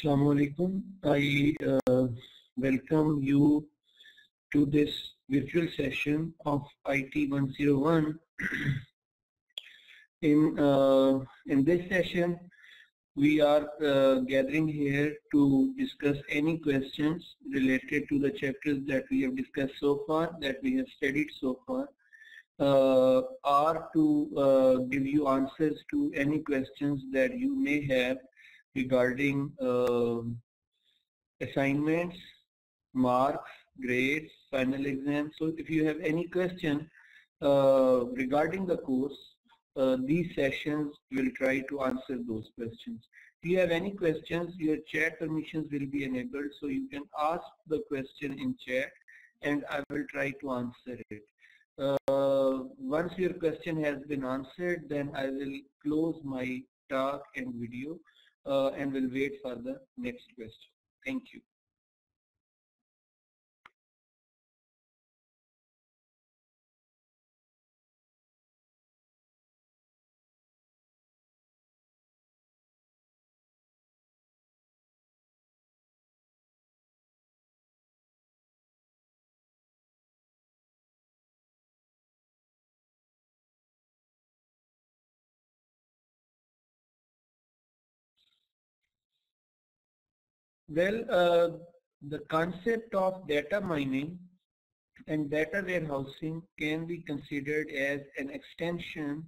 Assalamu alaikum. I welcome you to this virtual session of IT 101. In this session, we are gathering here to discuss any questions related to the chapters that we have discussed so far, that we have studied so far, or to give you answers to any questions that you may have regarding assignments, marks, grades, final exams. So if you have any question regarding the course, these sessions will try to answer those questions. If you have any questions, your chat permissions will be enabled, so you can ask the question in chat and I will try to answer it. Once your question has been answered, then I will close my talk and video and will wait for the next question. Thank you. Well, the concept of data mining and data warehousing can be considered as an extension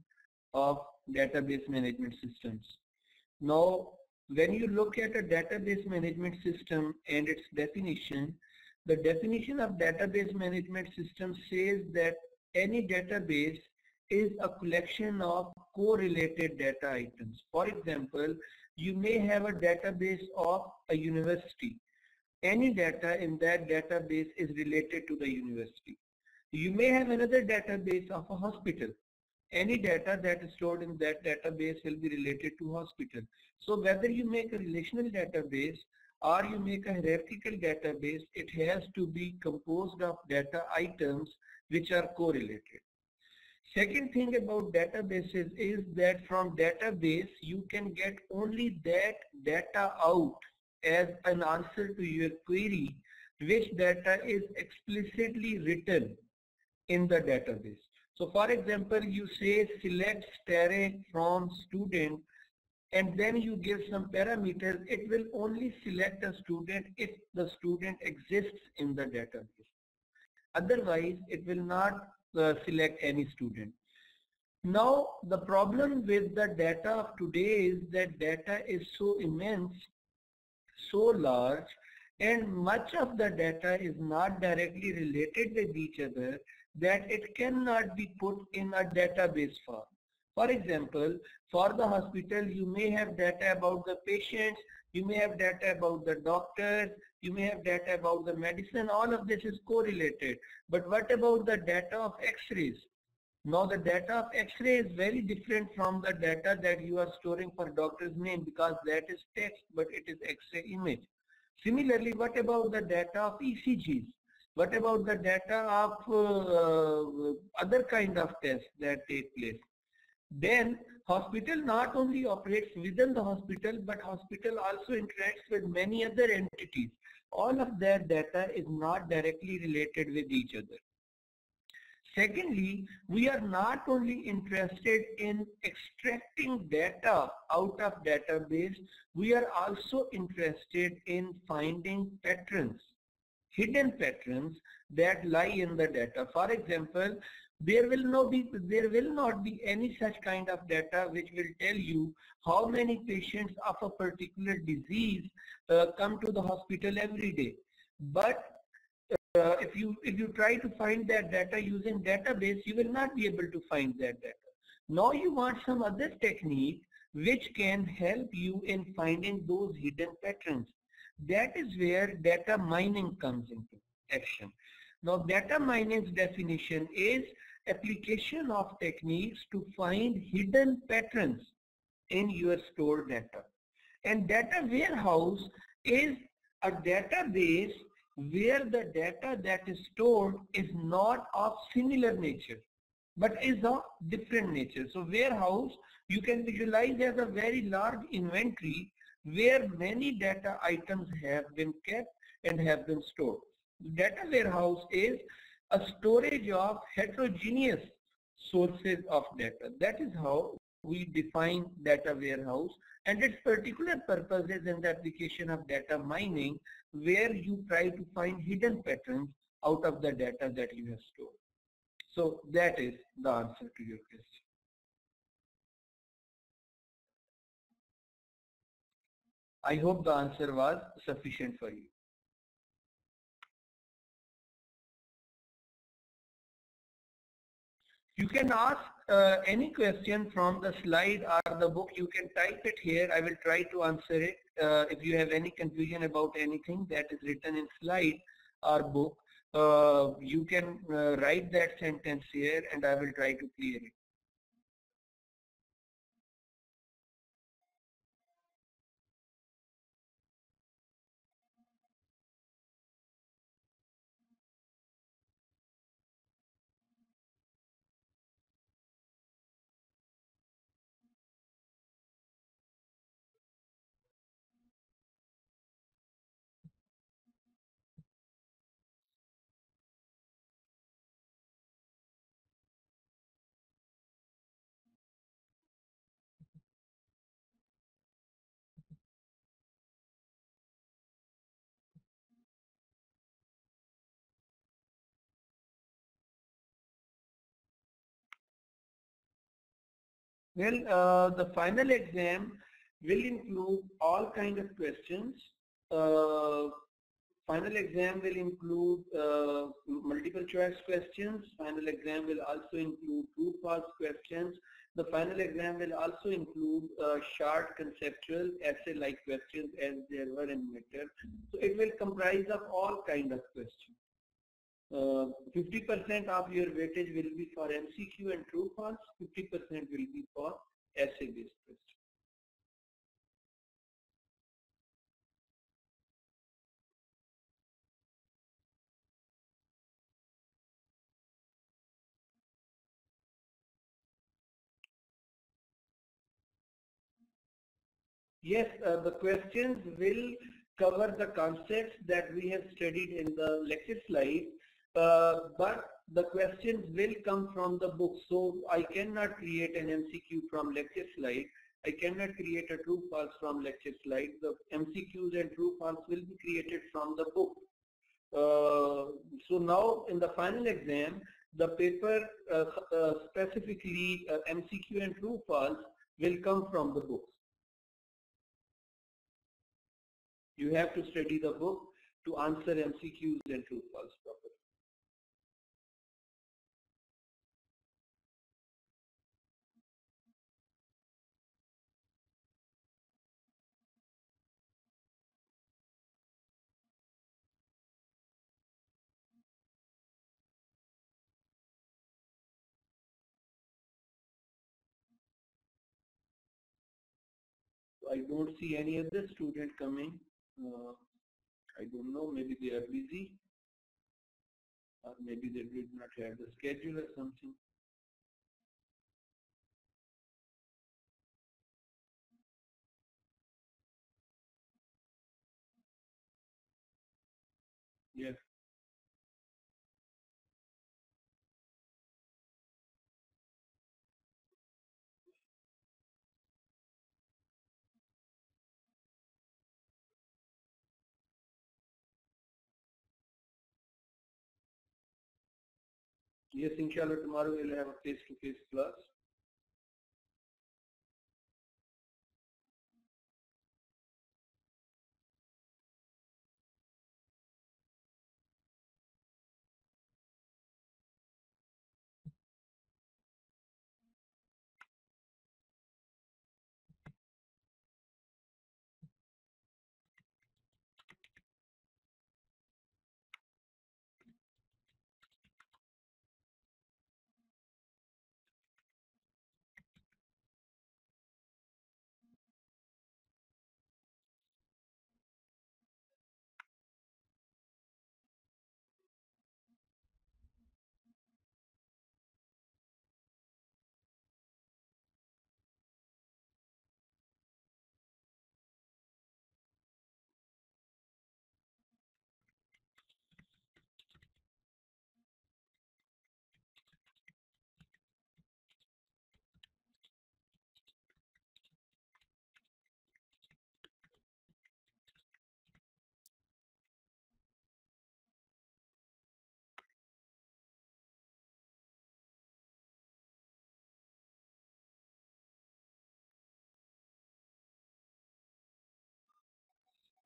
of database management systems. Now, when you look at a database management system and its definition, the definition of database management system says that any database is a collection of correlated data items. For example, you may have a database of a university. Any data in that database is related to the university. You may have another database of a hospital. Any data that is stored in that database will be related to hospital. So whether you make a relational database or you make a hierarchical database, it has to be composed of data items which are correlated. Second thing about databases is that from database you can get only that data out as an answer to your query, which data is explicitly written in the database. So for example, you say select stare from student and then you give some parameters. It will only select a student if the student exists in the database. Otherwise, it will not select any student. Now, the problem with the data of today is that data is so immense, so large, and much of the data is not directly related with each other, that it cannot be put in a database form. For example, for the hospital, you may have data about the patients, you may have data about the doctors, you may have data about the medicine. All of this is correlated. But what about the data of X-rays? Now the data of X-ray is very different from the data that you are storing for doctor's name, because that is text but it is X-ray image. Similarly, what about the data of ECGs? What about the data of other kind of tests that take place? Then hospital not only operates within the hospital, but hospital also interacts with many other entities. All of their data is not directly related with each other. Secondly, we are not only interested in extracting data out of database, we are also interested in finding patterns, hidden patterns that lie in the data. For example, there will not be any such kind of data which will tell you how many patients of a particular disease come to the hospital every day. But if you try to find that data using database, you will not be able to find that data. Now you want some other technique which can help you in finding those hidden patterns. That is where data mining comes into action. Now data mining's definition is application of techniques to find hidden patterns in your stored data. And data warehouse is a database where the data that is stored is not of similar nature but is of different nature. So warehouse you can visualize as a very large inventory where many data items have been kept and have been stored. Data warehouse is a storage of heterogeneous sources of data. That is how we define data warehouse, and its particular purpose is in the application of data mining, where you try to find hidden patterns out of the data that you have stored. So that is the answer to your question. I hope the answer was sufficient for you. You can ask any question from the slide or the book. You can type it here. I will try to answer it. If you have any confusion about anything that is written in slide or book, you can write that sentence here and I will try to clear it. Well, the final exam will include all kind of questions. Final exam will include multiple choice questions. Final exam will also include true false questions. The final exam will also include short conceptual essay-like questions as there were in midterm. So it will comprise of all kind of questions. 50% of your weightage will be for MCQ and true false, 50% will be for essay-based questions. Yes, the questions will cover the concepts that we have studied in the lecture slide, but the questions will come from the book. So I cannot create an MCQ from lecture slide. I cannot create a true false from lecture slide. The MCQs and true false will be created from the book. So now in the final exam, the paper specifically MCQ and true false will come from the books. You have to study the book to answer MCQs and true false properly. So I don't see any other student coming. I don't know, maybe they are busy or maybe they did not have the schedule or something. Yes. Yes, inshallah tomorrow we'll have a face-to-face class.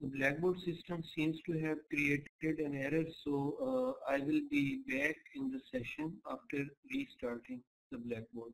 The Blackboard system seems to have created an error, so I will be back in the session after restarting the Blackboard.